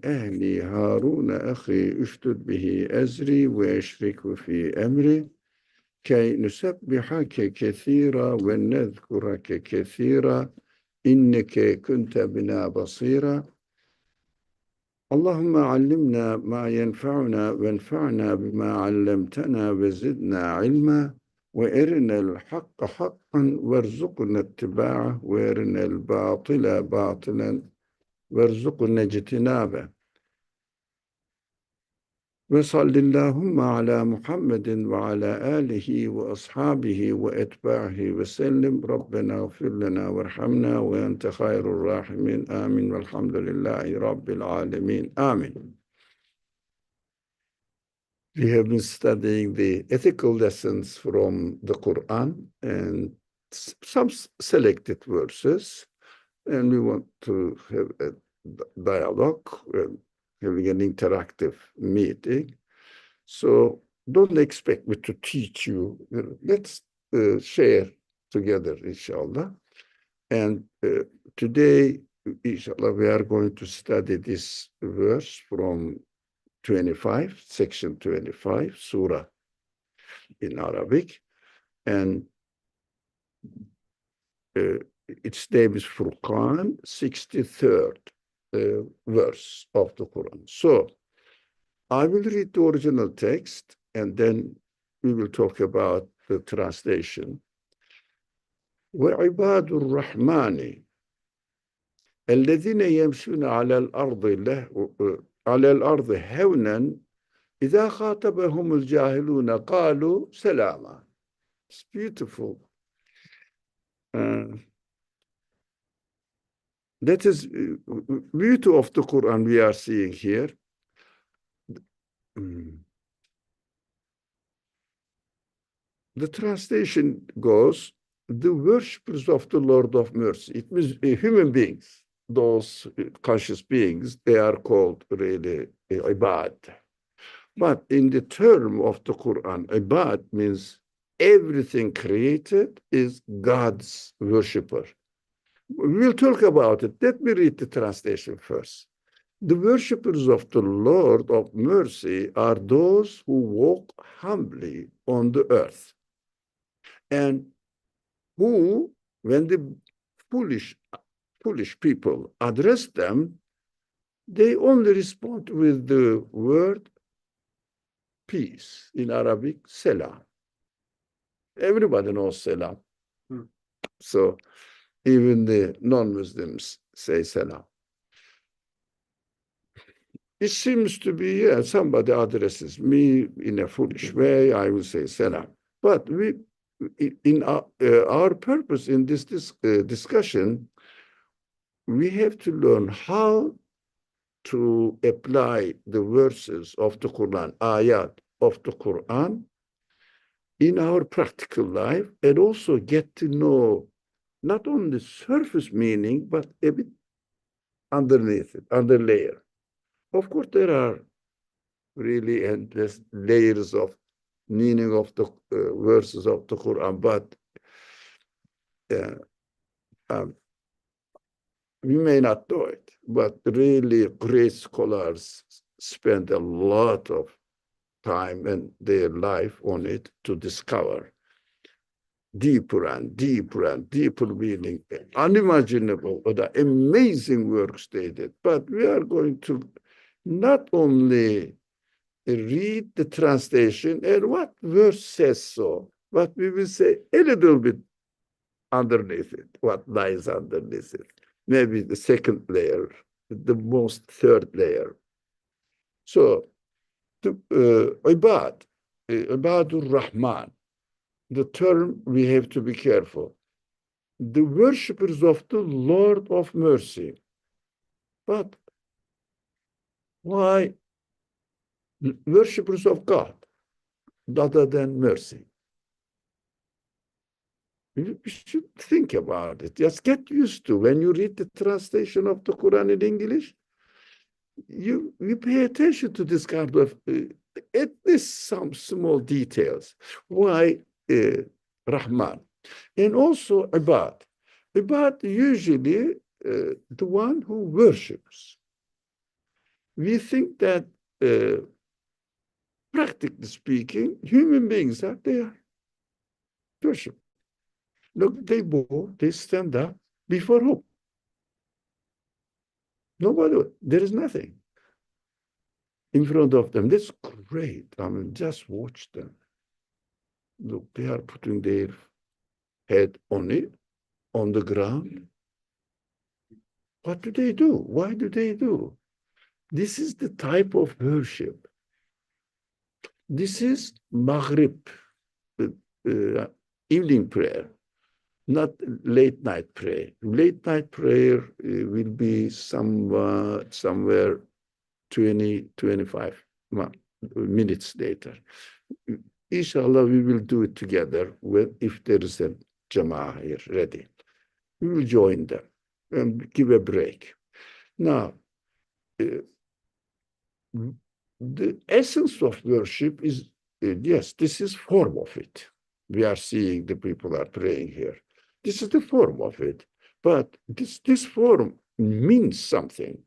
ehli Harun ahi üştüd bihi ezri ve eşriku fi emri key nusebbihake kesira ve nezkurake kesira inneke kunte bina basira. Allahümme allimna ma yenfa'una ve enfa'na bima allamtana ve zidna ilma ve erinel hakka hakkan verzukna ittiba'ah ve erinel batila batilen verzukna ictinabe. Ve sallallahu ala Muhammedin ve ala alihi ve ashabihi ve etbahi ve sellim. Rabbena gfir lena verhamna ve ente hayrul rahimin. Amin. Velhamdülillahi Rabbil alemin. Amin. We have been studying the ethical lessons from the Quran and some selected verses. And we want to have a dialogue, having an interactive meeting. So don't expect me to teach you. Let's share together, inshallah. And today, inshallah, we are going to study this verse from 25, section 25, surah in Arabic. And its name is Furqan, 63rd verse of the Quran. So I will read the original text and then we will talk about the translation. وَعِبَادُ الرَّحْمَنِ الَّذِينَ يَمْشُونَ على الأرض هَوْنًا إِذَا خَاطَبَهُمُ الْجَاهِلُونَ قَالُوا سَلَامًا. It's beautiful. That is beauty of the Quran we are seeing here. The translation goes, the worshippers of the Lord of mercy. It means human beings, those conscious beings, they are called really ibad. But in the term of the Quran, ibad means everything created is God's worshipper. We'll talk about it. Let me read the translation first. The worshippers of the Lord of mercy are those who walk humbly on the earth and who, when the foolish people address them, they only respond with the word peace. In Arabic, salam. Everybody knows salam. So even the non-Muslims say salam. It seems to be, yeah, somebody addresses me in a foolish way, I will say salam. But in our purpose in this discussion, we have to learn how to apply the verses of the Quran, ayat of the Quran, in our practical life, and also get to know not only surface meaning, but a bit underneath it, under layer. Of course, there are really endless layers of meaning of the verses of the Quran, but we may not know it. But really, great scholars spend a lot of time and their life on it to discover deeper and deeper and deeper meaning, unimaginable, or the amazing works they did. But we are going to not only read the translation and what verse says so, but we will say a little bit underneath it, what lies underneath it. Maybe the second layer, the most third layer. So, Ibadur Rahman, the term we have to be careful. The worshippers of the Lord of mercy. But why worshippers of God rather than mercy? We should think about it. Just get used to when you read the translation of the Quran in English, you pay attention to this kind of, at least some small details. Why Rahman? And also Ibad. Ibad usually the one who worships. We think that, practically speaking, human beings are there. Worship. Look, they bow, they stand up before who? Nobody. There is nothing in front of them. That's great. I mean, just watch them. Look, they are putting their head on it, on the ground. What do they do? Why do they do? This is the type of worship. This is Maghrib, evening prayer, not late night prayer. Late night prayer will be somewhere 20, 25 minutes later. Inshallah, we will do it together if there is a jama'ah here ready. We will join them and give a break. Now, the essence of worship is, yes, this is form of it. We are seeing the people are praying here. This is the form of it. But this form means something,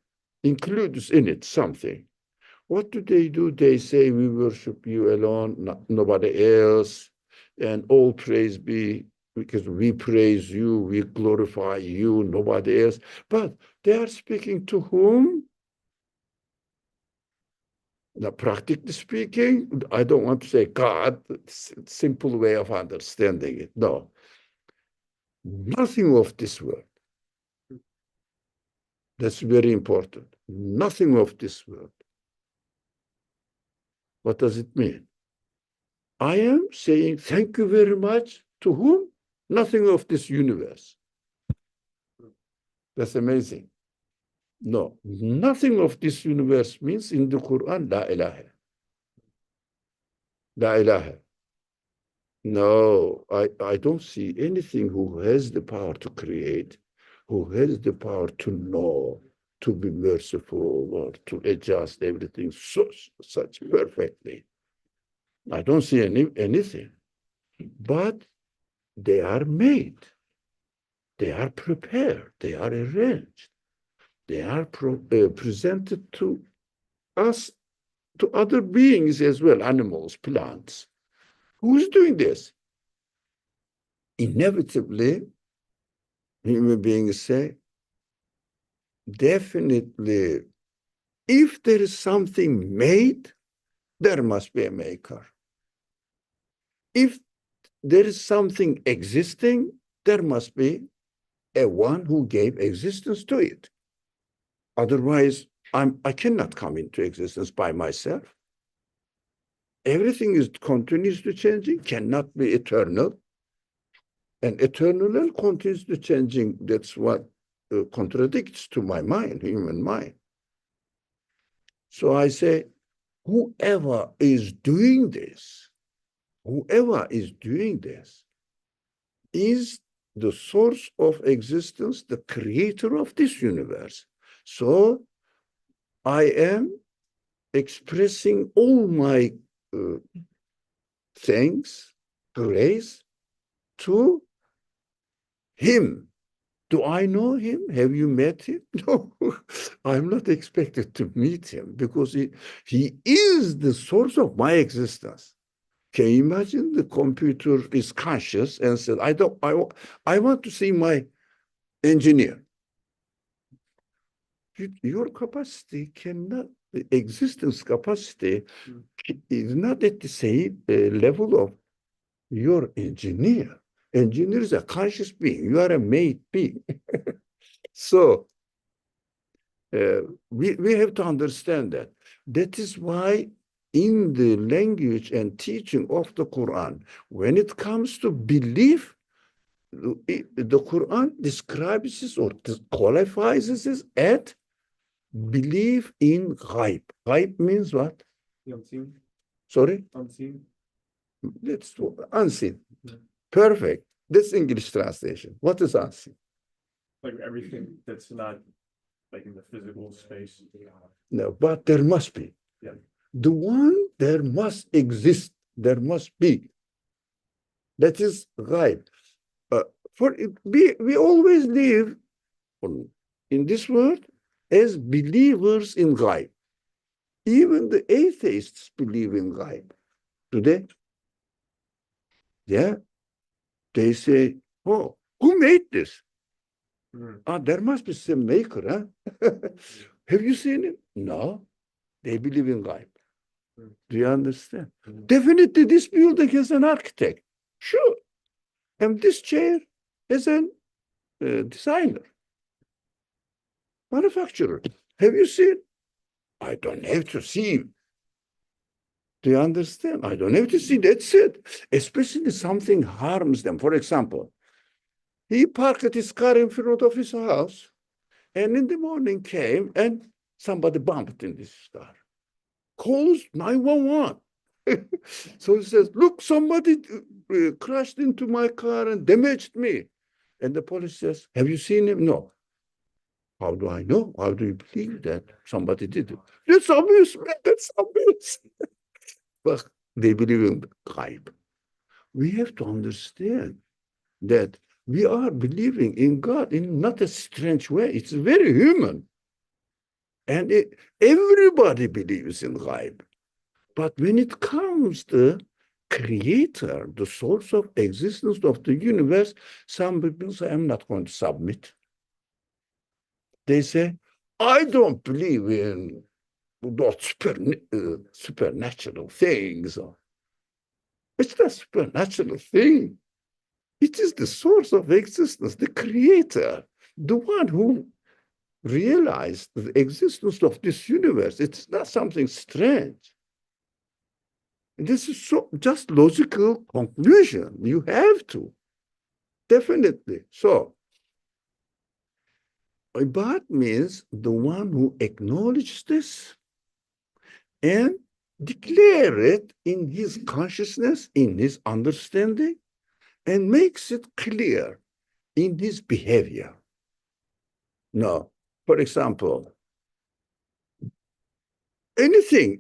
includes in it something. What do? They say, we worship you alone, nobody else, and all praise be because we praise you, we glorify you, nobody else. But they are speaking to whom? Now, practically speaking, I don't want to say God, simple way of understanding it. No, nothing of this world. That's very important. Nothing of this world. What does it mean? I am saying thank you very much to whom? Nothing of this universe. That's amazing. No, nothing of this universe means in the Quran, la ilaha. La ilaha. No, I don't see anything who has the power to create, who has the power to know, to be merciful, or to adjust everything such perfectly. I don't see anything. But they are made. They are prepared. They are arranged. They are presented to us, to other beings as well, animals, plants. Who's doing this? Inevitably, human beings say, definitely, if there is something made, there must be a maker. If there is something existing, there must be a one who gave existence to it. Otherwise, I cannot come into existence by myself. Everything is continuously changing, cannot be eternal. And eternal and continuously changing, that's what contradicts to my mind, human mind. So I say, whoever is doing this is the source of existence, the creator of this universe. So I am expressing all my thanks, praise to him. Do I know him? Have you met him? No, I'm not expected to meet him because he is the source of my existence. Can you imagine the computer is conscious and said, I want to see my engineer. Your capacity cannot, existence capacity is not at the same level of your engineer. Engineer is a conscious being. You are a made being. So we have to understand that. That is why in the language and teaching of the Quran, when it comes to belief, the Quran describes this or qualifies this as belief in ghaib. Ghaib means what? Unseen. Sorry? Unseen. Let's unseen. Yeah. Perfect. This English translation. What is unseen? Like everything that's not like in the physical space. No, but there must be. Yeah. The one there must exist. There must be. That is ghaib. We always live in this world as believers in ghaib. Even the atheists believe in ghaib. Do they? Yeah. They say, oh, who made this? There must be some maker, huh? Have you seen him? No. They believe in ghaib. Do you understand? Definitely this building has an architect. Sure. And this chair has a designer, manufacturer. Have you seen? I don't have to see. Do you understand? I don't have to see. That's it. Especially something harms them. For example, he parked his car in front of his house, and in the morning came and somebody bumped in this car. Calls 911. So he says, look, somebody crashed into my car and damaged me. And the police says, have you seen him? No. How do I know? How do you believe that somebody did it? That's obvious, man. That's obvious. But they believe in ghaib. We have to understand that we are believing in God in not a strange way. It's very human. And everybody believes in ghaib. But when it comes to creator, the source of existence of the universe, some people say, I'm not going to submit. They say, I don't believe in those supernatural things. It's not a supernatural thing. It is the source of existence, the creator, the one who realized the existence of this universe. It's not something strange. This is so just logical conclusion. You have to, definitely. So, Ibad means the one who acknowledges this and declare it in his consciousness, in his understanding, and makes it clear in his behavior. Now, for example, anything,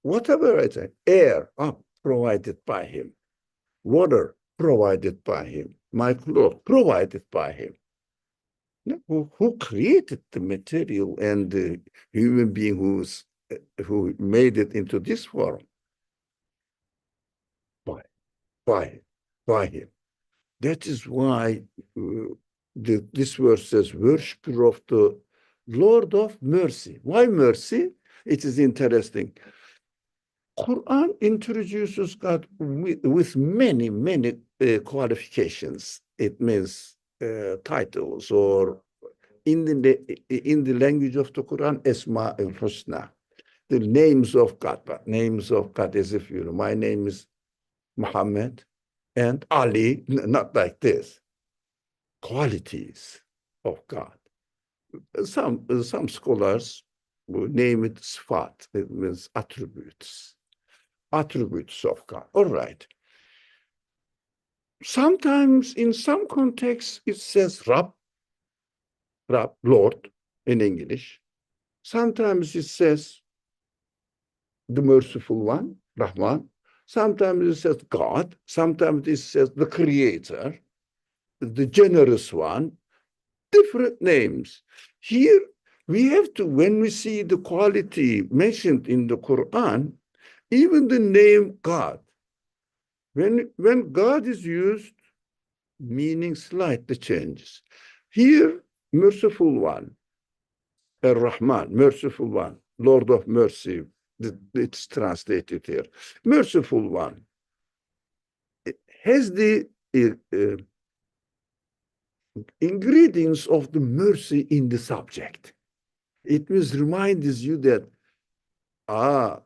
whatever I say, air provided by him, water provided by him, my clothes provided by him. Who created the material and the human being who made it into this form? By him. That is why this verse says, worshiper of the Lord of mercy. Why mercy? It is interesting. Qur'an introduces God with many, many qualifications. It means titles, or in the language of the Quran, Esma al-Husna, the names of God. But names of God, as if you know, my name is Muhammad and Ali, not like this. Qualities of God. Some scholars will name it Sifat. It means attributes. Attributes of God. All right. Sometimes in some contexts it says Rab, Lord in English. Sometimes it says the merciful one, Rahman. Sometimes it says God. Sometimes it says the creator, the generous one. Different names. Here we have to, when we see the quality mentioned in the Quran, even the name God, when God is used, meaning slightly changes. Here, merciful one, Ar-Rahman, merciful one, Lord of mercy, it's translated here. Merciful one. It has the ingredients of the mercy in the subject. It reminds you that, are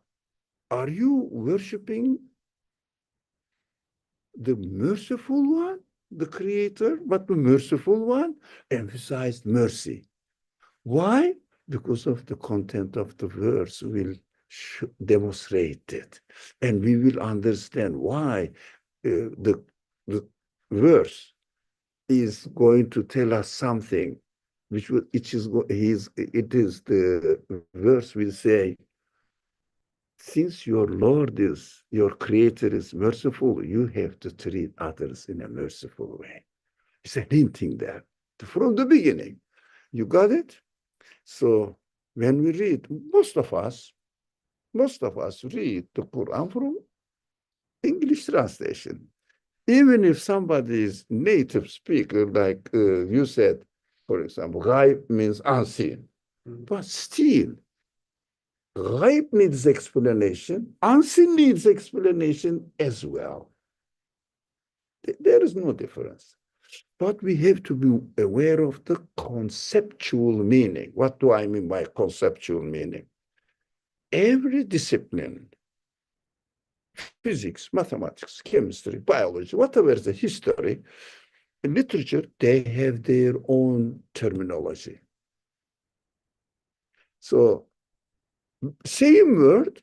you worshiping the merciful one, the creator, but the merciful one emphasized mercy. Why? Because of the content of the verse will demonstrate it. And we will understand why the verse is going to tell us something, it is the verse will say, since your Lord is, your creator is merciful, you have to treat others in a merciful way. It's a hinting there from the beginning. You got it? So when we read, most of us read the Quran from English translation. Even if somebody is native speaker, like you said, for example, ghaib means unseen. But still, ghaib needs explanation, unseen needs explanation as well. There is no difference. But we have to be aware of the conceptual meaning. What do I mean by conceptual meaning? Every discipline, physics, mathematics, chemistry, biology, whatever is the history, literature, they have their own terminology. So, same word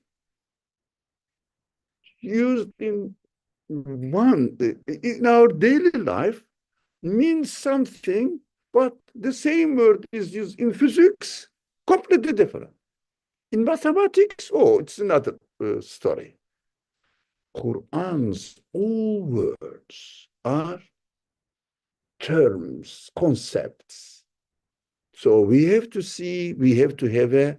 used in our daily life means something, but the same word is used in physics, completely different. In mathematics, oh, it's another story. Qur'an's all words are terms, concepts. So we have to have a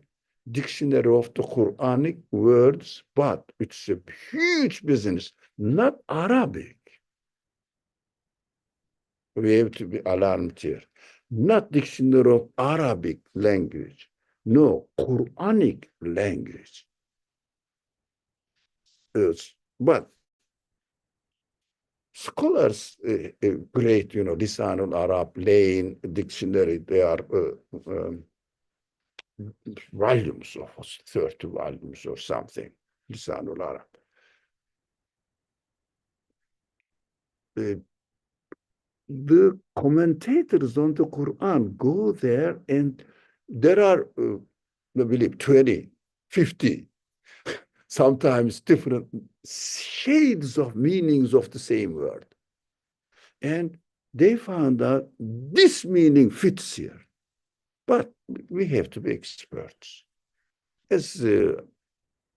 dictionary of the Quranic words, but it's a huge business, not Arabic. We have to be alarmed here. Not dictionary of Arabic language. No, Quranic language. But scholars, great, risale-i-Arab, Lane, dictionary, they are volumes of 30 volumes or something, risale-i-Arab. The commentators on the Quran go there, and there are, I believe, 20, 50, sometimes different shades of meanings of the same word. And they found out this meaning fits here. But we have to be experts. As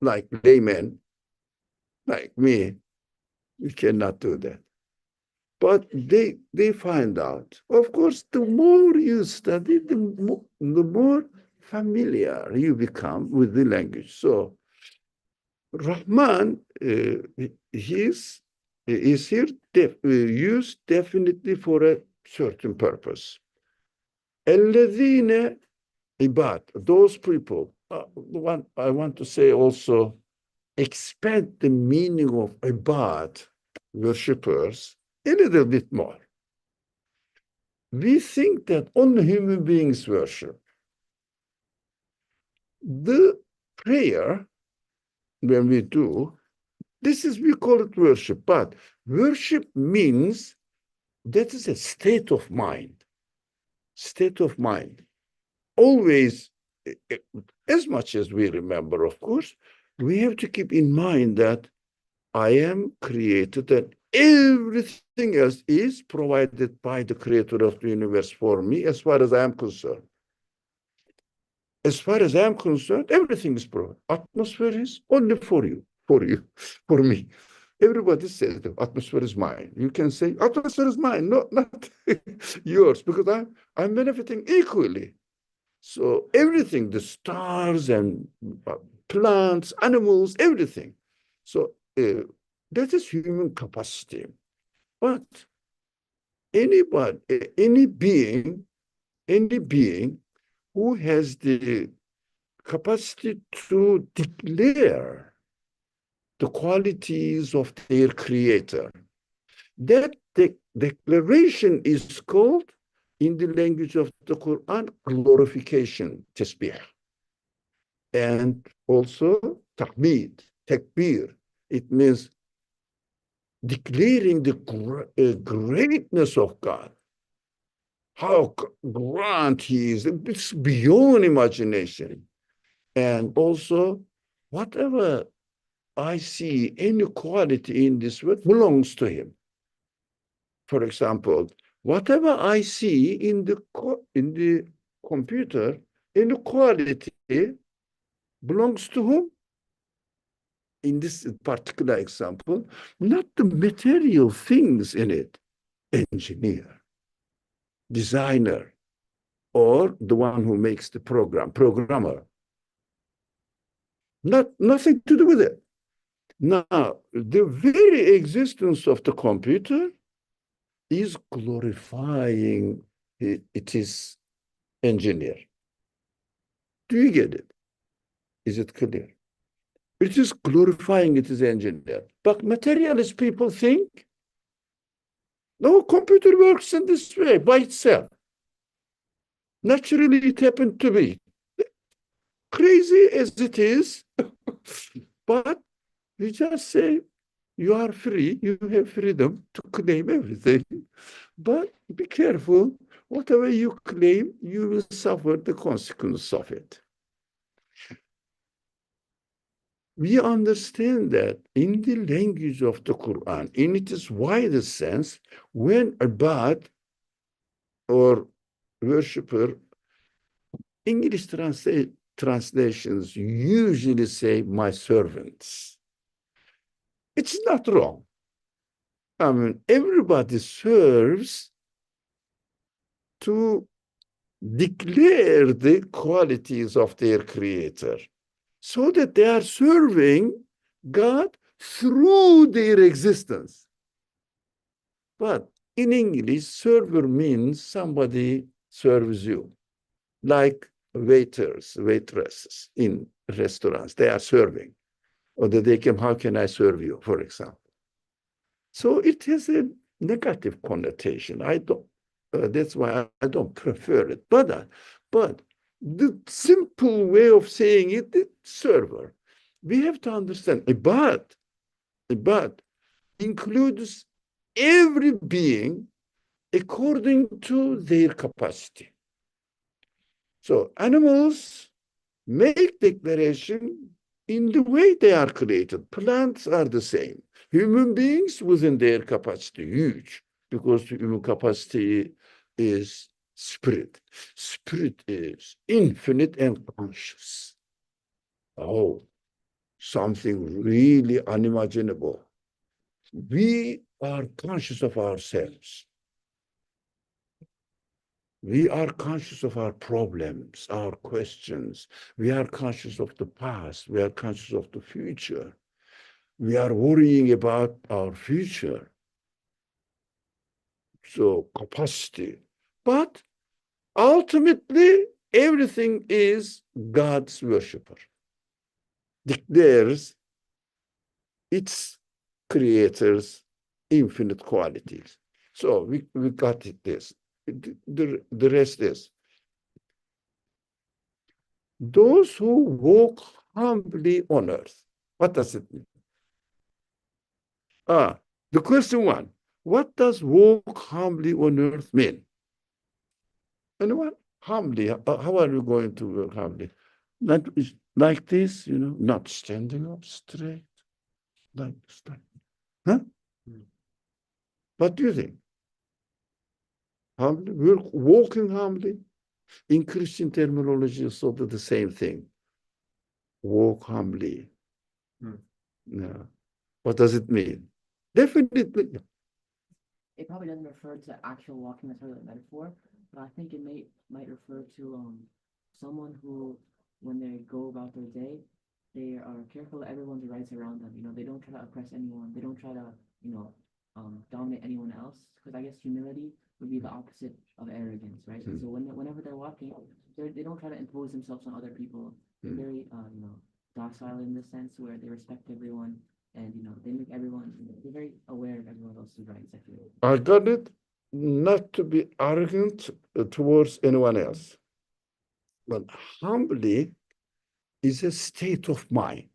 like laymen, like me, we cannot do that. But they find out. Of course, the more you study, the more familiar you become with the language. So Rahman is here used definitely for a certain purpose. الذين ibad, those people. One I want to say also, expand the meaning of ibad, worshippers, a little bit more. We think that only human beings worship. The prayer, when we do, we call it worship, but worship means that is a state of mind. State of mind. Always, as much as we remember, of course, we have to keep in mind that I am created and everything else is provided by the creator of the universe for me, as far as I am concerned. As far as I am concerned, everything is provided. Atmosphere is only for you, for me. Everybody says the atmosphere is mine. You can say, atmosphere is mine, not yours, because I'm benefiting equally. So everything, the stars and plants, animals, everything. So that is human capacity. But any being who has the capacity to declare the qualities of their creator, that declaration is called, in the language of the Quran, glorification, tasbih. And also takbir. It means declaring the greatness of God. How grand he is. It's beyond imagination. And also, whatever I see, any quality in this world belongs to him. For example, whatever I see in the computer, inequality belongs to whom? In this particular example, not the material things in it. Engineer, designer, or the one who makes the programmer. Nothing to do with it. Now, the very existence of the computer is glorifying its engineer. Do you get it? Is it clear? It is glorifying its engineer. But materialist people think, no, computer works in this way by itself. Naturally, it happened to be. Crazy as it is, but we just say, you are free, you have freedom to claim everything. But be careful, whatever you claim, you will suffer the consequence of it. We understand that in the language of the Quran, in its widest sense, when ibad or worshipper, English translations usually say my servants. It's not wrong. I mean, everybody serves to declare the qualities of their creator so that they are serving God through their existence. But in English, server means somebody serves you, like waiters, waitresses in restaurants. They are serving. Or they can, how can I serve you, for example? So it has a negative connotation. That's why I don't prefer it. But the simple way of saying it, the server, we have to understand, ibad includes every being according to their capacity. So animals make declaration in the way they are created. Plants are the same. Human beings within their capacity, huge, because human capacity is spirit. Spirit is infinite and conscious. Oh, something really unimaginable. We are conscious of ourselves. We are conscious of our problems, our questions. We are conscious of the past. We are conscious of the future. We are worrying about our future. So capacity. But ultimately, everything is God's worshiper. Declares its creator's infinite qualities. So we got it this. The rest is, those who walk humbly on earth. What does it mean? The question one, what does walk humbly on earth mean? Anyone? Humbly, how are you going to walk humbly? Like this, not standing up straight, like straight. Huh? What do you think? Humbly, walking humbly. In Christian terminology, it's sort of the same thing. Walk humbly. Yeah. What does it mean? Definitely. It probably doesn't refer to actual walking necessarily a metaphor, but I think it might refer to someone who, when they go about their day, they are careful of everyone's rights around them. They don't try to oppress anyone. They don't try to, dominate anyone else. Because I guess humility would be the opposite of arrogance, right? So whenever they're walking, they don't try to impose themselves on other people. They're very, docile in the sense where they respect everyone. And they make everyone, they're very aware of everyone else's rights, I feel. I got it. Not to be arrogant towards anyone else, but humbly is a state of mind.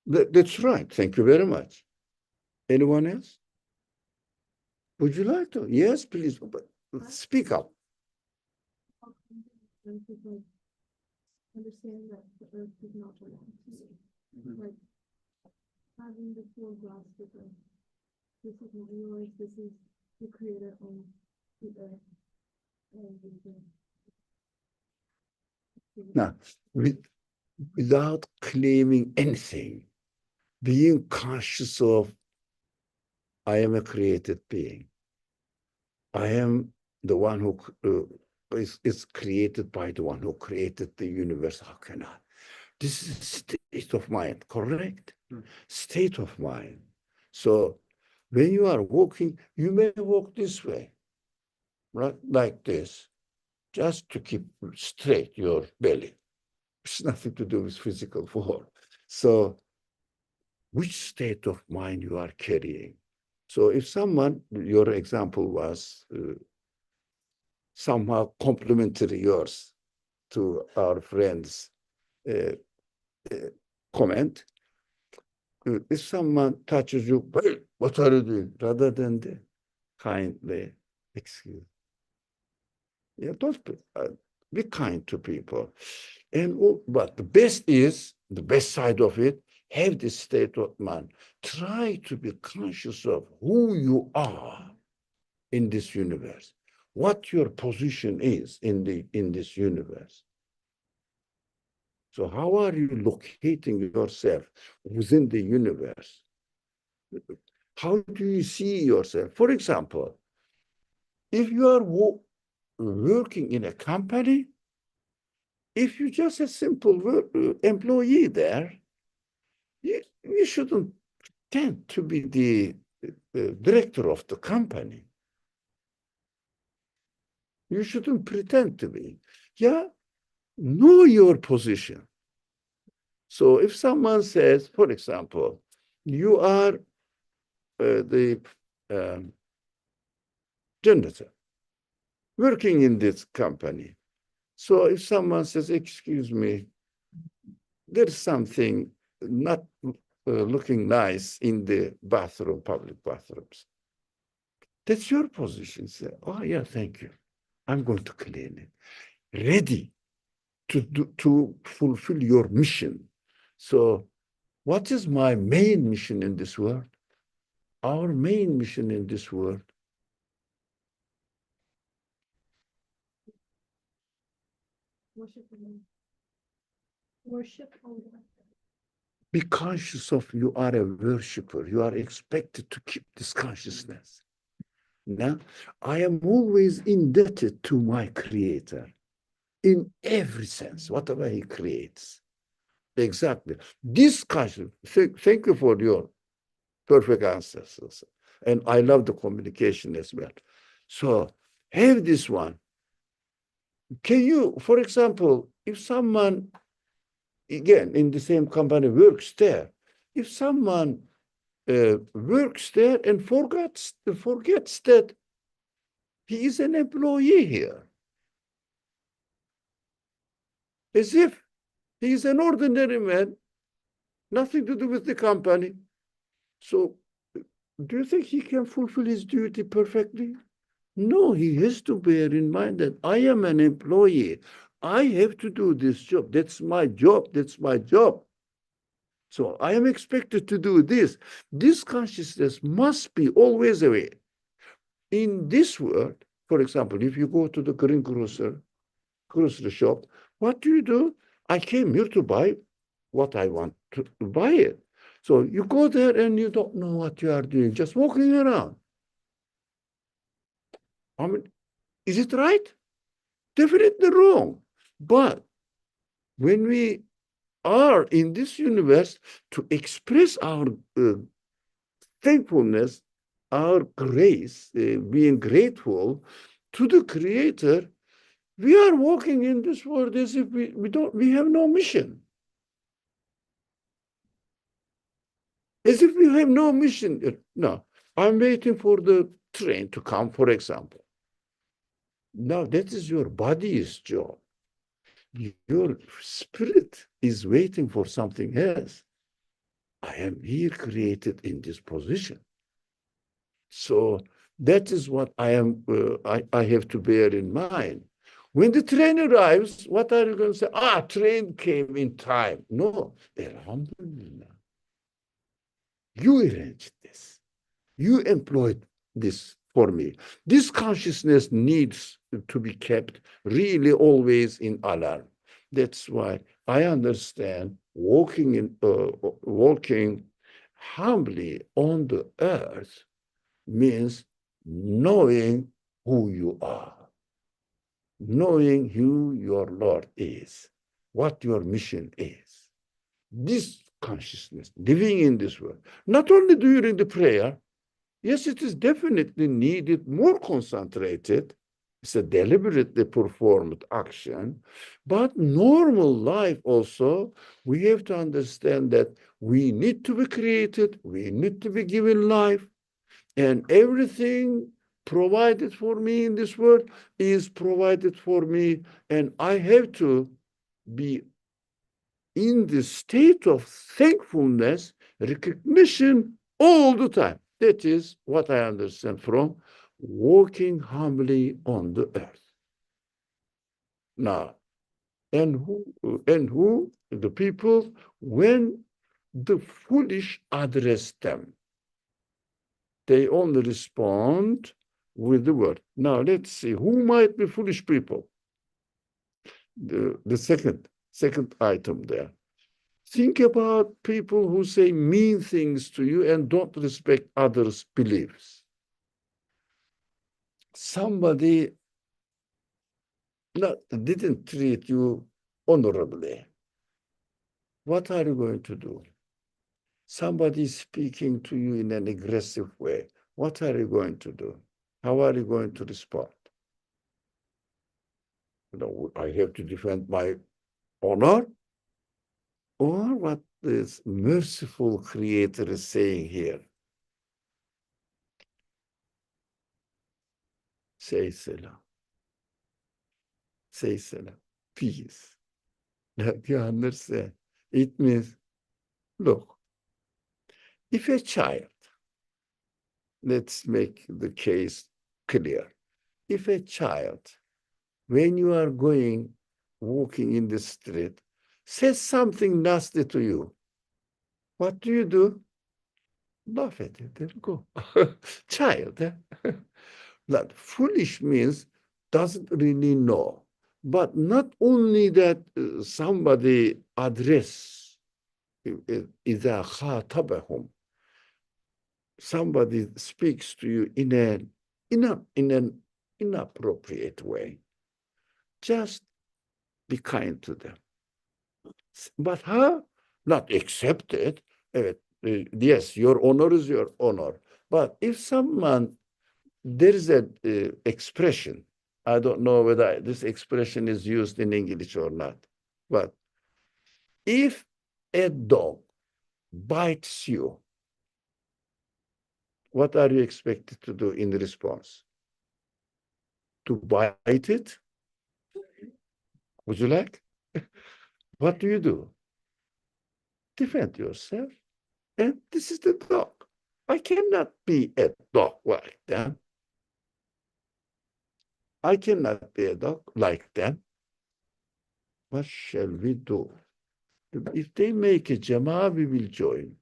That's right. Thank you very much. Anyone else? Would you like to? Yes, please. But speak up. When people understand that the earth is not belong to you. Like having the full grasp of the this is not yours, this is the creator of the earth and Now, without claiming anything, being conscious of, I am a created being. I am the one who is created by the one who created the universe. How can I? This is state of mind, correct? State of mind. So when you are walking, you may walk this way, right? Like this, just to keep straight your belly. It's nothing to do with physical form. So which state of mind you are carrying? So if someone, your example was somehow complementary yours to our friends' uh, uh, comment, if someone touches you, hey, what are you doing? Rather than the kindly excuse. Yeah, don't be kind to people. And but the best side of it, have this state of mind. Try to be conscious of who you are in this universe, what your position is in this universe. So how are you locating yourself within the universe? How do you see yourself? For example, if you are working in a company, if you're just a simple employee there, you shouldn't tend to be the director of the company. You shouldn't pretend to be. Yeah, know your position. So if someone says, for example, you are the janitor working in this company. So if someone says, excuse me, there's something not looking nice in the bathroom, public bathrooms. That's your position. Say, oh yeah, thank you. I'm going to clean it. Ready to fulfill your mission. So what is my main mission in this world? Our main mission in this world. Worship Allah. Worship Allah. Be conscious of you are a worshiper. You are expected to keep this consciousness. Now, I am always indebted to my creator in every sense, whatever he creates. Exactly. This consciousness, thank you for your perfect answers. And I love the communication as well. So have this one. Can you, for example, if someone, again, in the same company works there, if someone works there and forgets that he is an employee here, as if he is an ordinary man, nothing to do with the company. So do you think he can fulfill his duty perfectly? No, he has to bear in mind that I am an employee. I have to do this job. That's my job. That's my job. So I am expected to do this. This consciousness must be always aware. In this world, for example, if you go to the grocery shop, what do? I came here to buy what I want to buy it. So you go there and you don't know what you are doing, just walking around. I mean, is it right? Definitely wrong. But when we are in this universe to express our thankfulness, our grace, being grateful to the Creator, we are walking in this world as if we have no mission. As if we have no mission. No, I'm waiting for the train to come, for example. Now, that is your body's job. Your spirit is waiting for something else. I am here created in this position. So that is what I have to bear in mind. When the train arrives, what are you going to say? Train came in time. No, alhamdulillah. You arranged this. You employed this for me. This consciousness needs to be kept really always in alarm. That's why I understand walking humbly on the earth means knowing who you are. knowing who your Lord is, what your mission is. This consciousness, living in this world, not only during the prayer, yes, it is definitely needed, more concentrated. It's a deliberately performed action, but normal life also, we have to understand that we need to be created, we need to be given life, and everything provided for me in this world is provided for me, and I have to be in the state of thankfulness, recognition all the time. That is what I understand from walking humbly on the earth. Now, and who the people, when the foolish address them, they only respond with the word. Now, let's see, who might be foolish people? The second item there. Think about people who say mean things to you and don't respect others' beliefs. Somebody didn't treat you honorably. What are you going to do? Somebody speaking to you in an aggressive way. What are you going to do? How are you going to respond? I have to defend my honor? Or what this merciful Creator is saying here? Say salam. Say salam. Peace. You understand? It means, look, if a child, let's make the case clear. If a child, when you are walking in the street, says something nasty to you, what do? Laugh at it and go. Child. That foolish means doesn't really know. But not only that somebody address, إذا خاطبهم, somebody speaks to you in an inappropriate way, just be kind to them. But how? Not accept it. Yes, your honor is your honor. But if there is an expression, I don't know whether this expression is used in English or not, but if a dog bites you, what are you expected to do in response? To bite it? Would you like? What do you do? Defend yourself. And this is the dog. I cannot be a dog like them. I cannot be a dog like them. What shall we do? If they make a Jama'ah, we will join.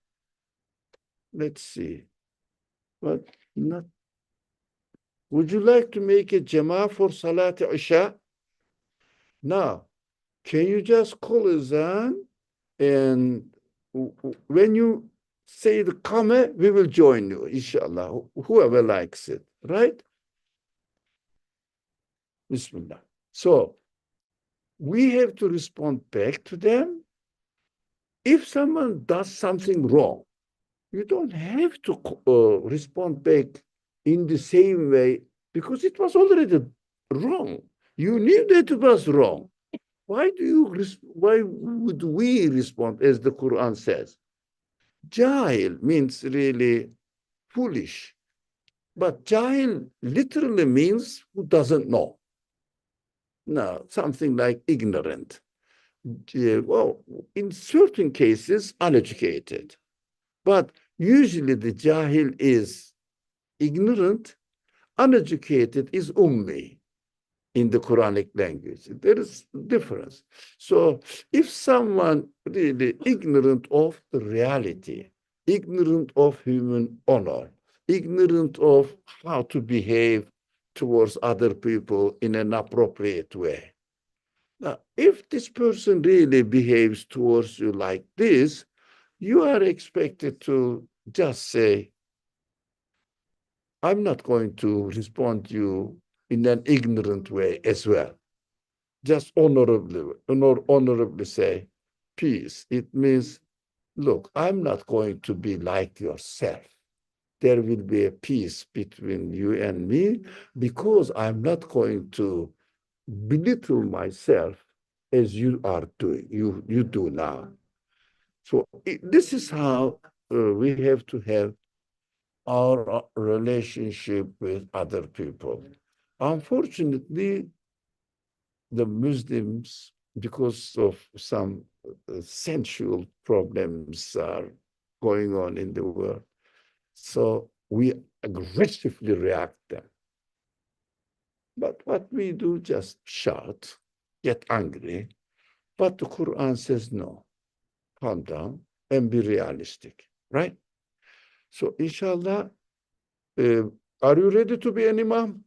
Let's see. But not. Would you like to make a Jama'ah for Salat Isha? Now, can you just call Azan, and when you say the comment, we will join you, inshallah, whoever likes it, right? Bismillah. So, we have to respond back to them. If someone does something wrong, you don't have to respond back in the same way because it was already wrong. You knew that it was wrong. Why would we respond as the Quran says? Jahil means really foolish. But jahil literally means who doesn't know. No, something like ignorant. Well, in certain cases, uneducated. But usually the jahil is ignorant, uneducated is ummi in the Quranic language. There is difference. So if someone really ignorant of the reality, ignorant of human honor, ignorant of how to behave towards other people in an appropriate way. Now, if this person really behaves towards you like this, you are expected to just say, I'm not going to respond to you in an ignorant way as well. just honorably say peace. It means, look, I'm not going to be like yourself. There will be a peace between you and me because I'm not going to belittle myself as you are doing, you do now. So this is how we have to have our relationship with other people. Unfortunately, the Muslims, because of some sensual problems are going on in the world, so we aggressively react them. But what we do, just shout, get angry. But the Quran says no, calm down and be realistic, right? So inshallah, uh, are you ready to be an imam?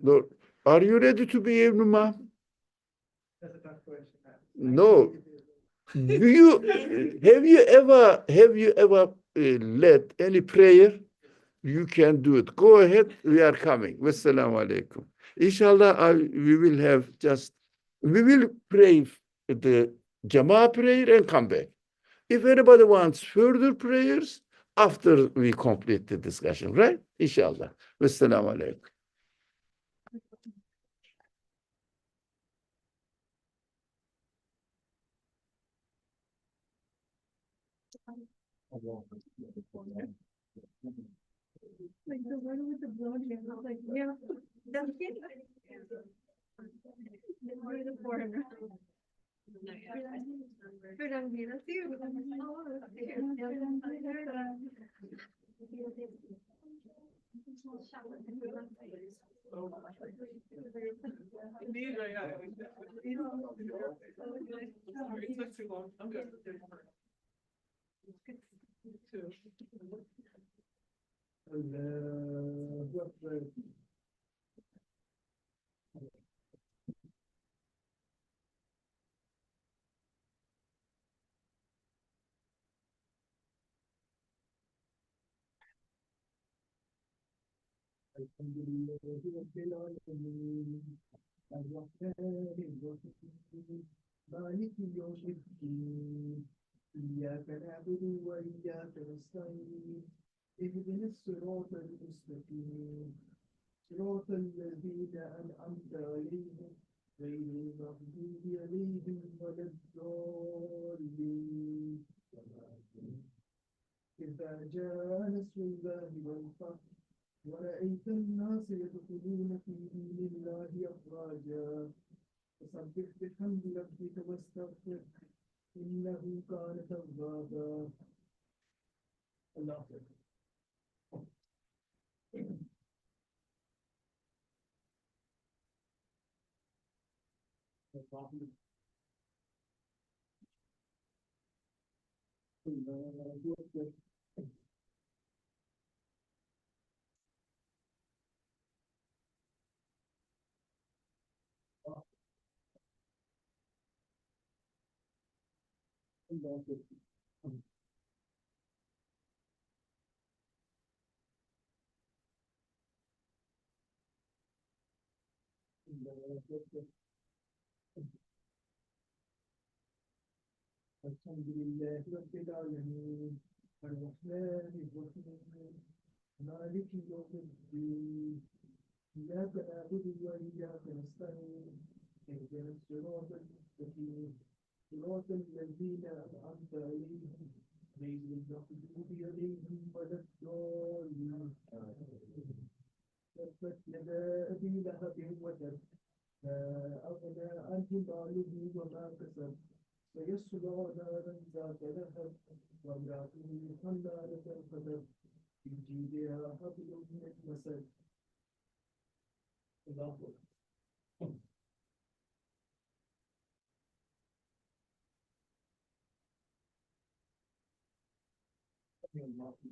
No. Are you ready to be an imam? That's a tough question. No. Do you have you ever led any prayer? You can do it. Go ahead. We are coming. Wassalamu alaikum. Inshallah, we will pray the Jama'ah prayer and come back. If anybody wants further prayers, after we complete the discussion, right? Inshallah. Wassalamu alaikum. Like the one with the blonde hair, I was like, yeah, that's it. You're the foreigner. Firangina, see you. It took too long. I'm good. الحمد لله رب العالمين الرحمن الرحيم مالك يوم الدين إياك نعبد وإياك نستعين اهدنا الصراط المستقيم صراط الذين أنعمت عليهم غير المغضوب عليهم ولا الضالين إذا جاء نصر الله والفتح ورأيت الناس يدخلون في دين الله أفواجا فسبح بحمد ربك واستغفر إنه كان توابا الله أكبر الله أكبر الله أكبر الله أكبر الحمد لله رب العالمين الرحمن الرحيم مالك يوم الدين إياك نعبد وإياك نستعين اهدنا الصراط المستقيم صراط الذين أنعمت عليهم غير المغضوب عليهم ولا الضالين تبت يدا أبي لهب وتب ما أغنى عنه ماله وما كسب سيصلى نارا ذات لهب وامرأته حمالة الحطب في جيدها حبل من مسد الله أكبر الله أكبر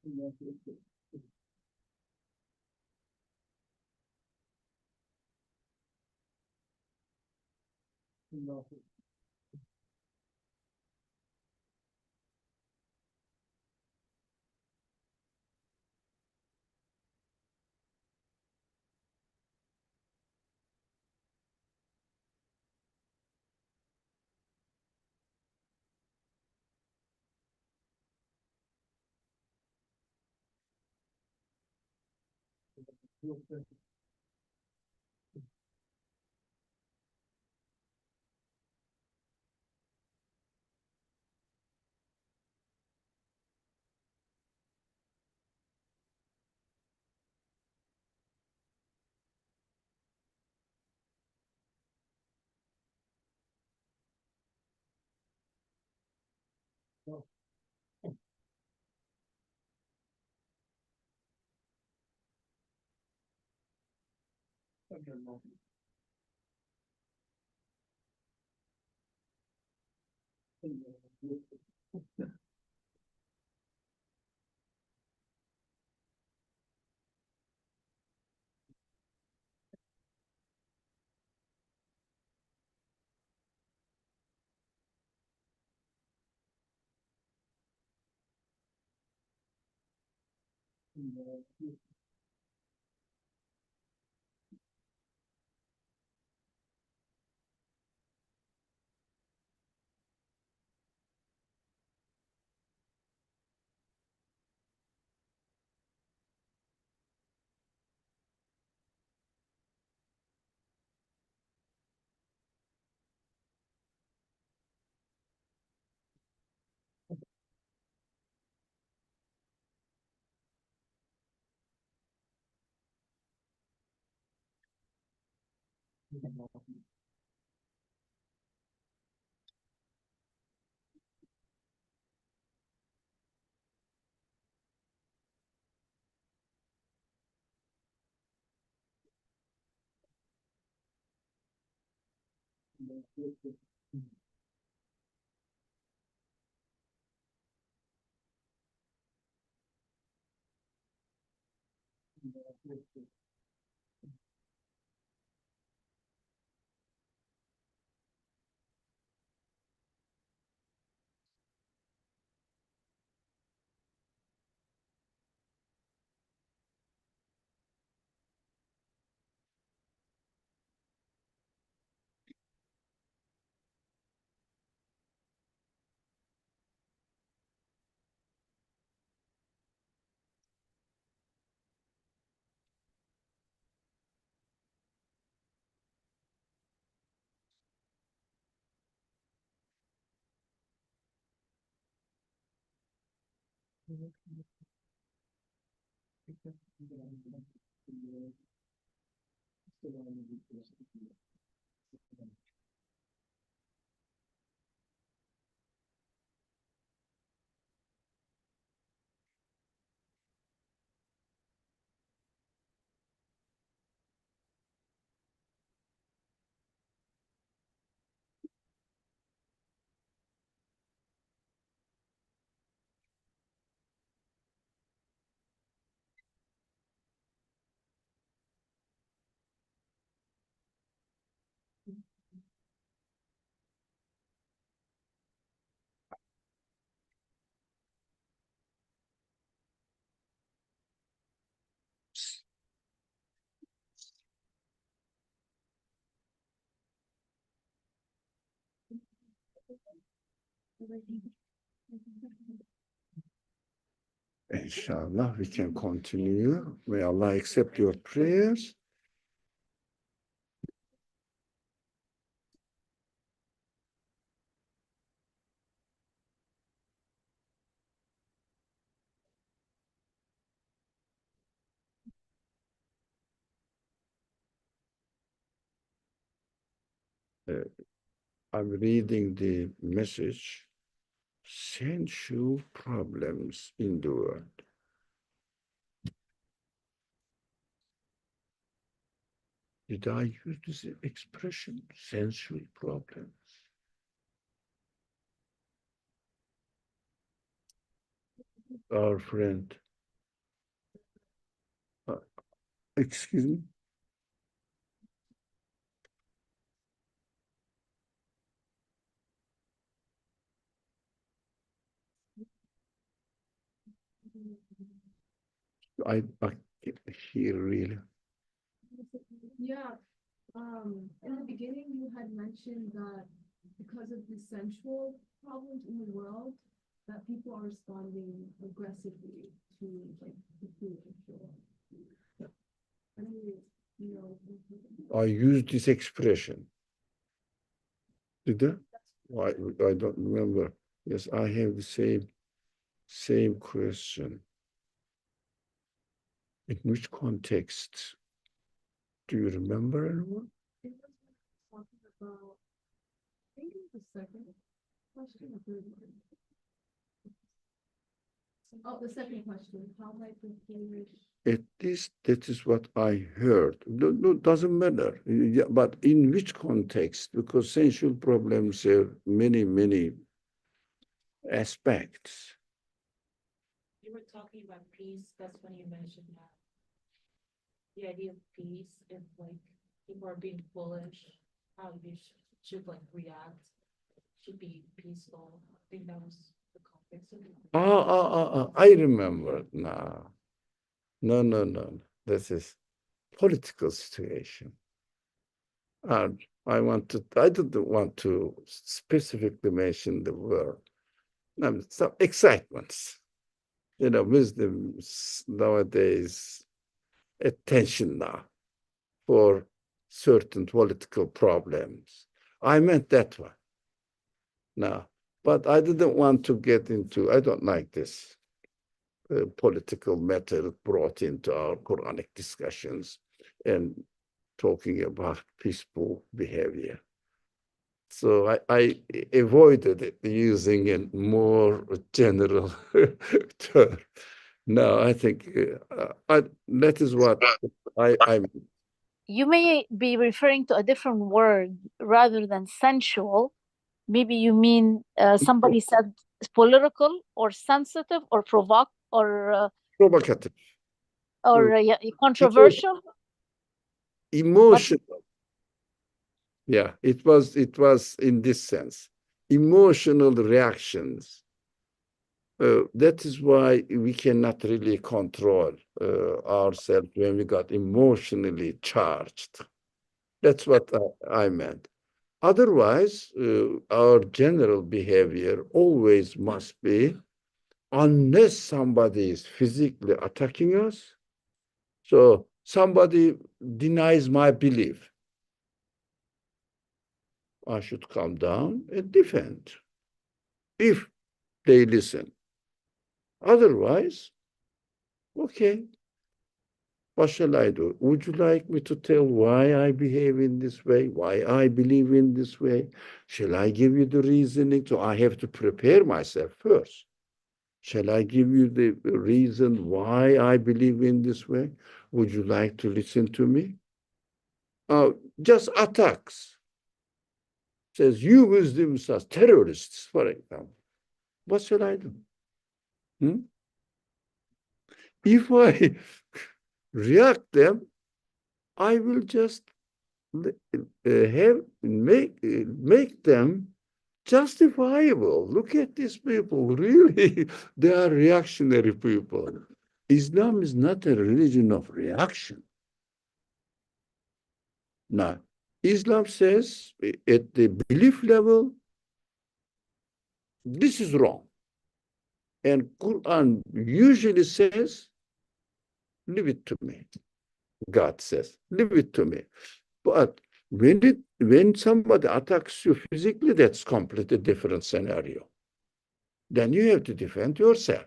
الله أكبر Inshallah, we can continue. May Allah accept your prayers. Uh, I'm reading the message. Sensual problems in the world. Did I use this expression? Sensual problems. Our friend. Uh, excuse me? I can't hear really. Yeah, in the beginning, you had mentioned that because of the sensual problems in the world, that people are responding aggressively to like the food control. I mean, you know. I use this expression. Did I? I don't remember. Yes, I have the same question. In which context? Do you remember anyone? It was talking about, I think it was the second question or third one. Oh, the second question, how might the Polish At least that is what I heard. No, doesn't matter. Yeah, but in which context? Because sensual problems have many aspects. You were talking about peace, that's when you mentioned that. The idea of peace, if like people are being foolish, how you should like react, should be peaceful. I think that was the context of it. I remember. No. This is political situation. And I didn't want to specifically mention the word. Some excitements. Muslims nowadays attention now for certain political problems. I meant that one. Now, but I didn't want to get into, I don't like this political matter brought into our Quranic discussions and talking about peaceful behavior. So I avoided it using a more general term. No, I think that is what I You may be referring to a different word rather than sensual. Maybe you mean somebody said political or sensitive or provocative, yeah, controversial. emotional. Yeah, it was in this sense, emotional reactions. That is why we cannot really control ourselves when we got emotionally charged. That's what I meant. Otherwise, our general behavior always must be, unless somebody is physically attacking us. So somebody denies my belief, I should calm down and defend if they listen. Otherwise, okay, what shall I do? Would you like me to tell why I behave in this way, why I believe in this way? Shall I give you the reasoning? So I have to prepare myself first. Shall I give you the reason why I believe in this way? Would you like to listen to me? Just attacks. Says, you Muslims are terrorists, for example. What shall I do? If I react them, I will just make them justifiable. Look at these people. Really, they are reactionary people. Islam is not a religion of reaction. Now, Islam says at the belief level, this is wrong. And Quran usually says, leave it to me. God says, leave it to me. But when somebody attacks you physically, that's completely different scenario. Then you have to defend yourself.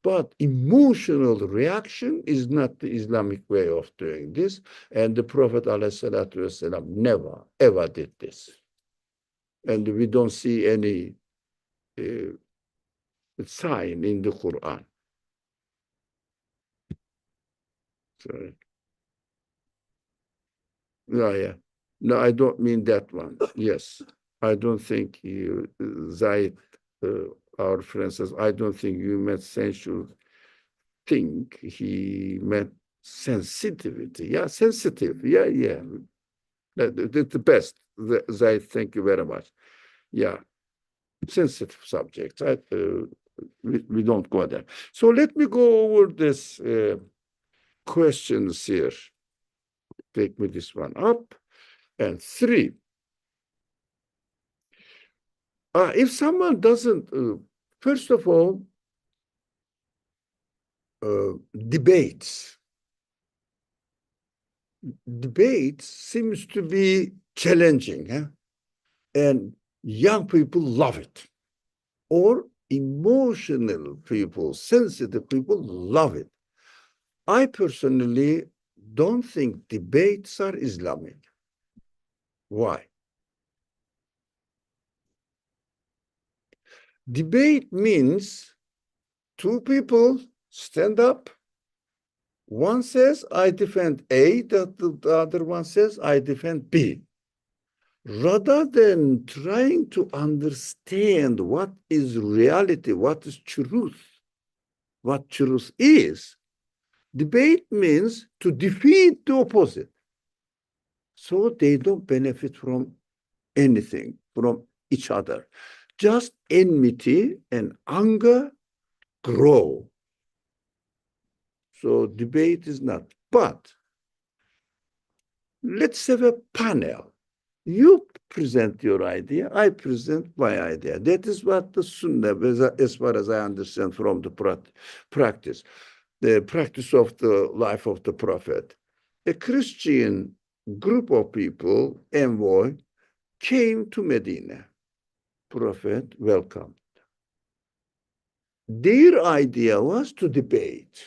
But emotional reaction is not the Islamic way of doing this. And the Prophet ﷺ never, ever did this. And we don't see any sign in the Quran. Sorry. Yeah. No, I don't mean that one. Yes. I don't think you, Zaid, our friend says, I don't think you meant sensual thing. He meant sensitivity. Yeah, sensitive. Yeah. That's the best. Zaid, thank you very much. Yeah, sensitive subject. we don't go there. So let me go over this questions here. Take me this one up. And 3. If someone doesn't, first of all, debates. Debate seems to be challenging, and young people love it. Or emotional people, sensitive people love it. I personally don't think debates are Islamic. Why? Debate means two people stand up. One says, I defend A, the other one says, I defend B. Rather than trying to understand what is reality, what is truth, what truth is, debate means to defeat the opposite. So they don't benefit from anything, from each other. Just enmity and anger grow. So debate is not. But let's have a panel. You present your idea, I present my idea. That is what the Sunnah, as far as I understand from the practice, the practice of the life of the Prophet. A Christian group of people, envoy, came to Medina. Prophet welcomed. Their idea was to debate.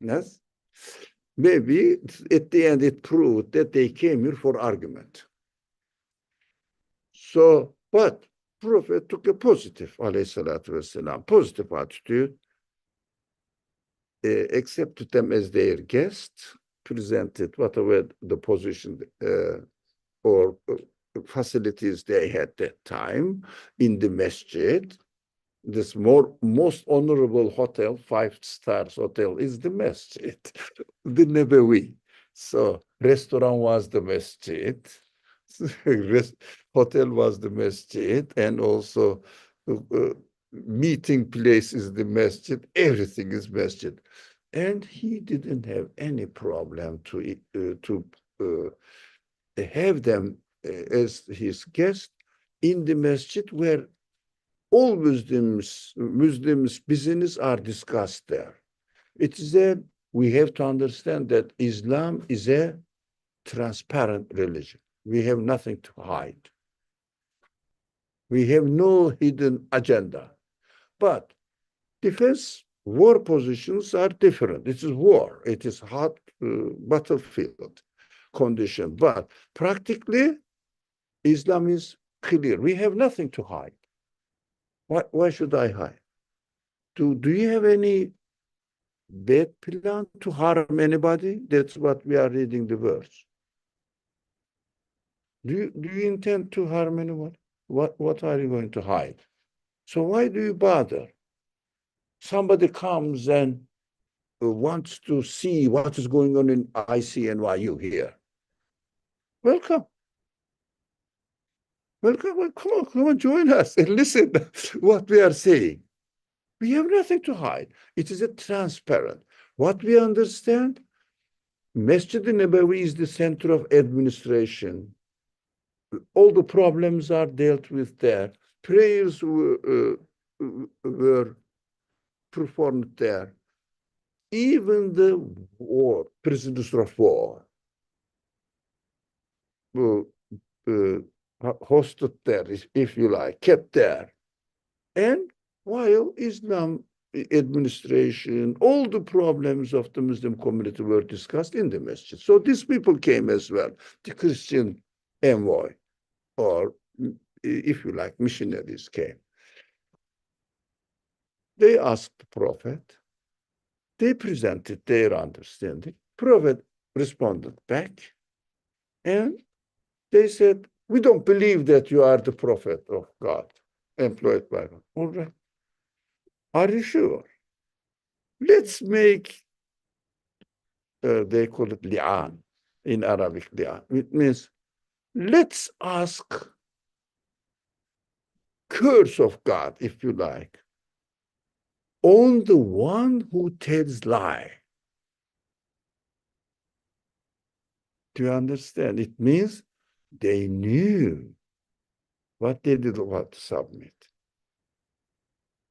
Yes? Maybe at the end it proved that they came here for argument. So, but Prophet took a positive, positive attitude, accepted them as their guests, presented whatever the position or facilities they had that time in the masjid. This most honorable hotel, 5 stars hotel, is the masjid, the Nabawi. So restaurant was the masjid, hotel was the masjid, and also meeting place is the masjid. Everything is masjid, and he didn't have any problem to have them as his guest in the masjid where all Muslims business are discussed there. It is we have to understand that Islam is a transparent religion. We have nothing to hide. We have no hidden agenda. But defense, war positions are different. It is war. It is hot battlefield condition. But practically, Islam is clear. We have nothing to hide. Why should I hide? Do you have any bad plan to harm anybody? That's what we are reading the verse. Do you intend to harm anyone? What are you going to hide? So why do you bother? Somebody comes and wants to see what is going on in ICNYU here. Welcome. Welcome. Come on, join us and listen what we are saying. We have nothing to hide. It is a transparent. What we understand, Masjid al-Nabawi is the center of administration. All the problems are dealt with there. Prayers were performed there. Even the war, prisoners of war, hosted there, if you like, kept there. And while Islam administration, all the problems of the Muslim community were discussed in the masjid. So these people came as well, the Christian envoy, or if you like, missionaries came. They asked the Prophet, they presented their understanding. Prophet responded back, and they said, we don't believe that you are the Prophet of God, employed by God. All right. Are you sure? Let's make, they call it li'an in Arabic, li'an. It means, let's ask curse of God, if you like, on the one who tells lie. Do you understand? It means they knew what they did want to submit.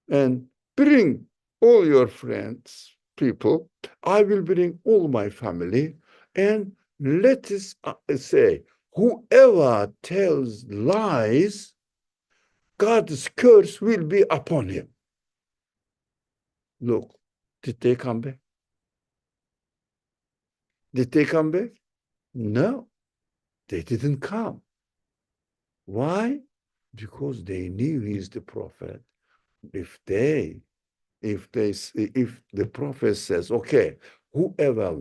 And bring all your friends, people. I will bring all my family, and let us say, whoever tells lies, God's curse will be upon him. Look, did they come back? Did they come back? No, they didn't come. Why? Because they knew he's the prophet. If the prophet says, okay, whoever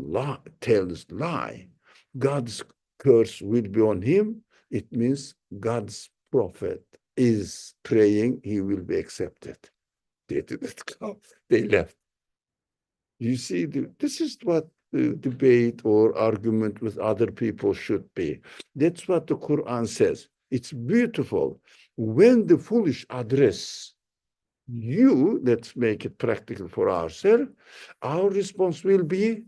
tells lie, God's curse will be on him, it means God's prophet is praying he will be accepted. They didn't come. They left. You see, this is what the debate or argument with other people should be. That's what the Quran says. It's beautiful. When the foolish address you, let's make it practical for ourselves, our response will be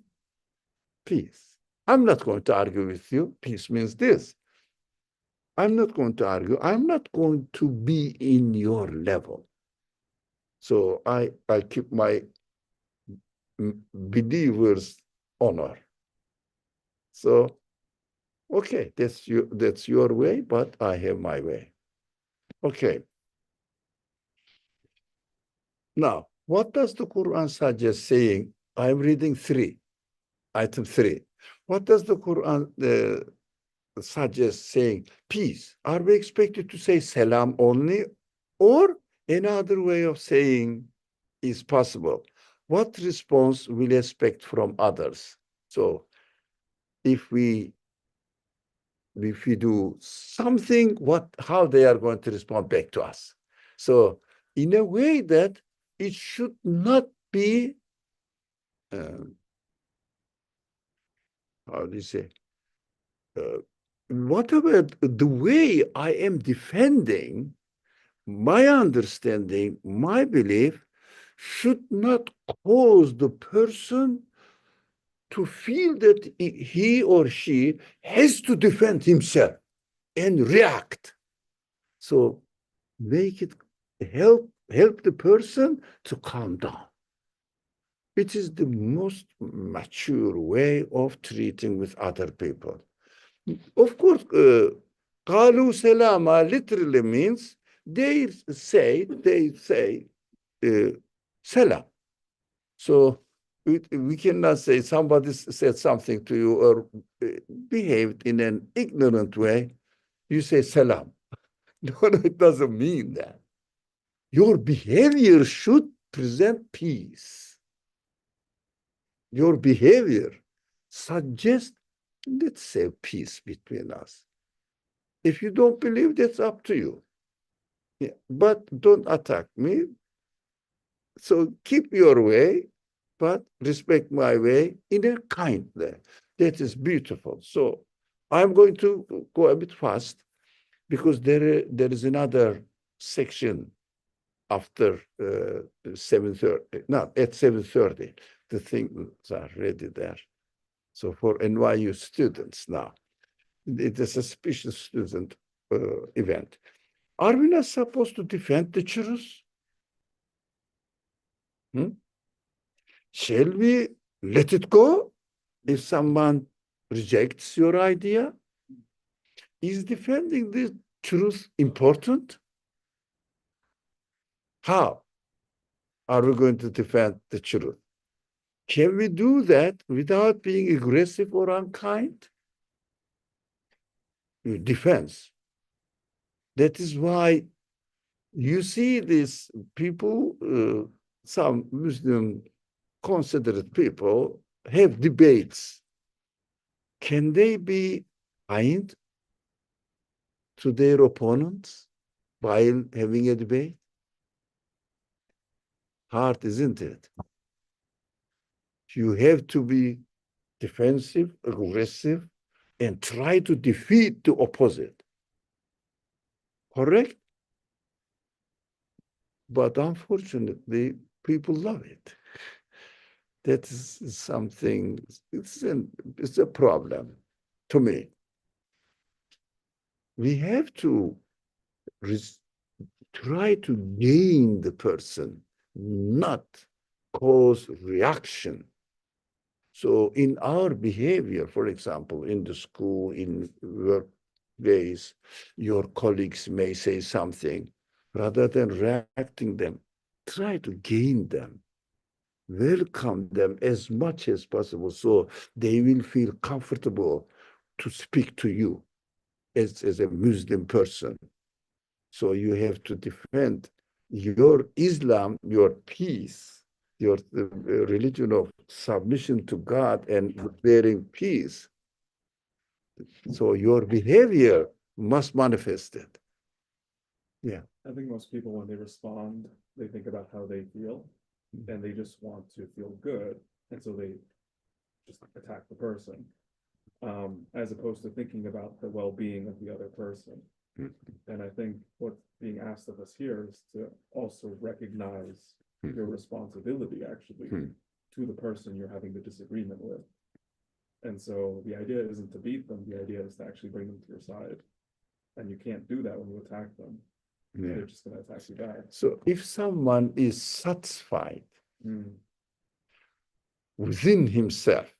peace. I'm not going to argue with you. Peace means this. I'm not going to argue. I'm not going to be in your level. So I keep my believer's honor. So, okay, that's your way, but I have my way. Okay. Now, what does the Quran suggest saying? I'm reading item 3. What does the Quran suggest saying peace? Are we expected to say salam only, or another way of saying is possible? What response will expect from others? So if we do something, how they are going to respond back to us? So in a way that it should not be how do you say? Whatever the way I am defending my understanding, my belief, should not cause the person to feel that he or she has to defend himself and react. So make it help the person to calm down. It is the most mature way of treating with other people. Of course, qalu salama literally means they say salam. So we cannot say somebody said something to you or behaved in an ignorant way. You say salam. No, it doesn't mean that. Your behavior should present peace. Your behavior suggests, let's say, peace between us. If you don't believe, that's up to you. Yeah, but don't attack me. So keep your way, but respect my way in a kind way. That is beautiful. So I'm going to go a bit fast because there is another section after 7:30, not at 7:30. The things are ready there. So for NYU students now, it is a special student event. Are we not supposed to defend the truth? Shall we let it go if someone rejects your idea? Is defending the truth important? How are we going to defend the truth? Can we do that without being aggressive or unkind? Defense. That is why you see these people, some Muslim considerate people, have debates. Can they be kind to their opponents while having a debate? Hard, isn't it? You have to be defensive, aggressive, and try to defeat the opposite. Correct? But unfortunately, people love it. That is something, it's a problem to me. We have to try to gain the person, not cause reaction. So in our behavior, for example, in the school, in workplace, your colleagues may say something. Rather than reacting them, try to gain them, welcome them as much as possible so they will feel comfortable to speak to you as a Muslim person. So you have to defend your Islam, your peace, your religion of submission to God and bearing peace. So your behavior must manifest it. Yeah. I think most people, when they respond, they think about how they feel, and they just want to feel good, and so they just attack the person, as opposed to thinking about the well-being of the other person. And I think what's being asked of us here is to also recognize your responsibility, actually, to the person you're having the disagreement with. And so the idea isn't to beat them, the idea is to actually bring them to your side. And you can't do that when you attack them. Yeah. They're just going to attack you back. So if someone is satisfied within himself,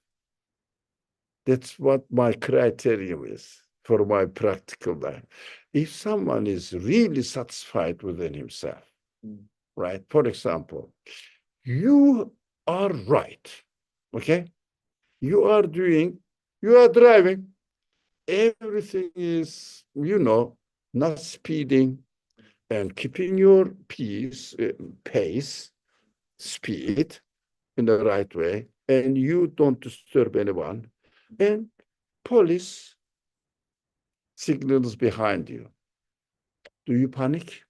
that's what my criterion is for my practical life. If someone is really satisfied within himself, right? For example, you are right, okay? You are driving, everything is, not speeding and keeping your pace, speed in the right way, and you don't disturb anyone, and police signals behind you. Do you panic?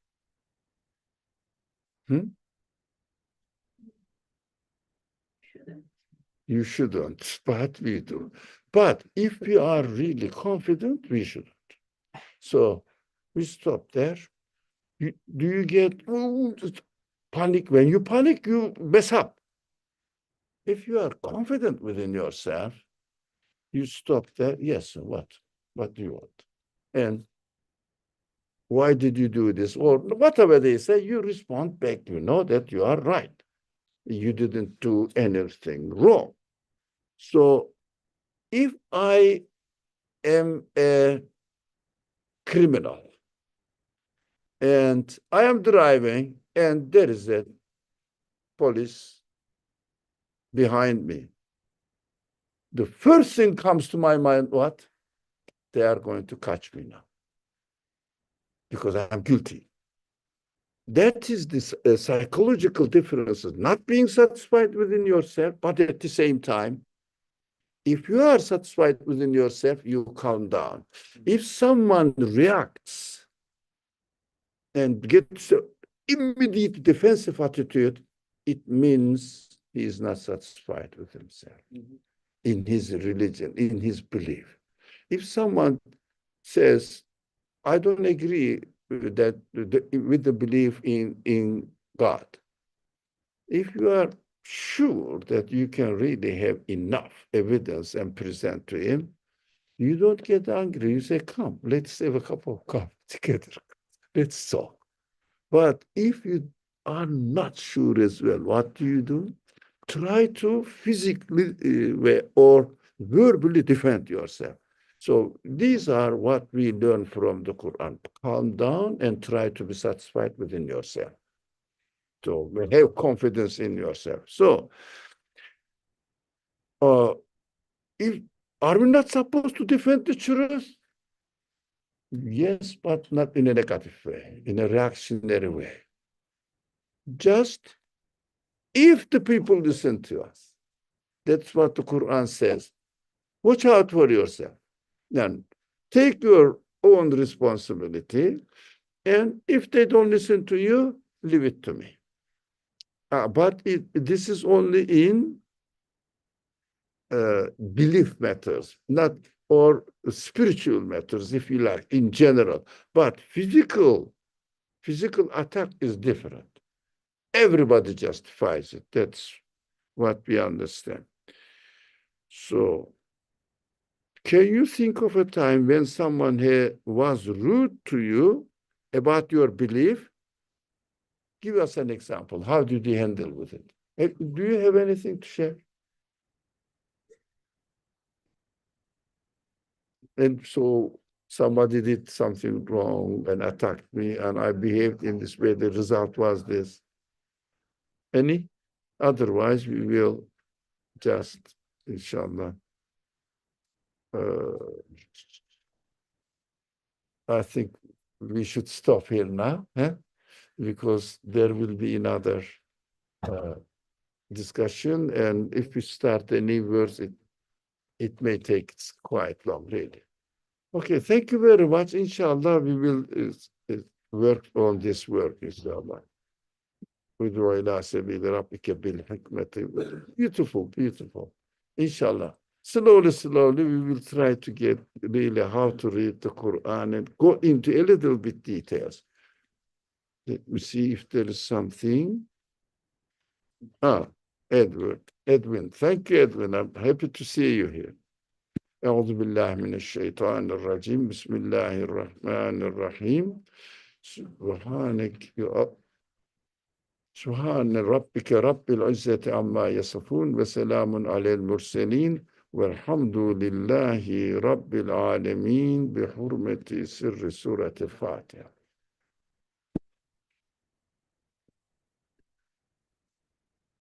You shouldn't, but we do. But if we are really confident, we shouldn't. So we stop there. Do you get panic? When you panic, you mess up. If you are confident within yourself, you stop there. Yes, what? What do you want? And why did you do this? Or whatever they say, you respond back. You know that you are right. You didn't do anything wrong. So if I am a criminal and I am driving and there is a police behind me, the first thing comes to my mind, what? They are going to catch me now because I'm guilty. That is this psychological differences, not being satisfied within yourself, but at the same time, if you are satisfied within yourself, you calm down. If someone reacts and gets an immediate defensive attitude, it means he is not satisfied with himself, in his religion, in his belief. If someone says, I don't agree with that, with the belief in God, if you are sure that you can really have enough evidence and present to him, you don't get angry. You say, come, let's have a cup of coffee together. Let's talk. But if you are not sure as well, what do? Try to physically or verbally defend yourself. So these are what we learn from the Quran. Calm down and try to be satisfied within yourself. So have confidence in yourself. So if are we not supposed to defend the truth? Yes, but not in a negative way, in a reactionary way. Just if the people listen to us. That's what the Quran says. Watch out for yourself. Then take your own responsibility. And if they don't listen to you, leave it to me. But this is only in belief matters, not or spiritual matters, if you like, in general. But physical attack is different. everybody justifies it. That's what we understand. So, can you think of a time when someone was rude to you about your belief? Give us an example. How did you handle with it? Do you have anything to share? And so somebody did something wrong and attacked me, and I behaved in this way. The result was this. Any? Otherwise, we will just, inshallah, I think we should stop here now, because there will be another discussion, and if we start any words, it may take quite long, really. Okay, thank you very much. Inshallah, we will work on this work, inshallah. Beautiful, beautiful. Inshallah. Slowly, we will try to get really how to read the Quran and go into a little bit details. Let me see if there is something. Edwin. Thank you, Edwin. I'm happy to see you here. أعوذ بالله من الشيطان الرجيم بسم الله الرحمن الرحيم سبحان ربك رب العزة عما يصفون وسلام على المرسلين والحمد لله رب العالمين بحرمة سر سورة الفاتحة.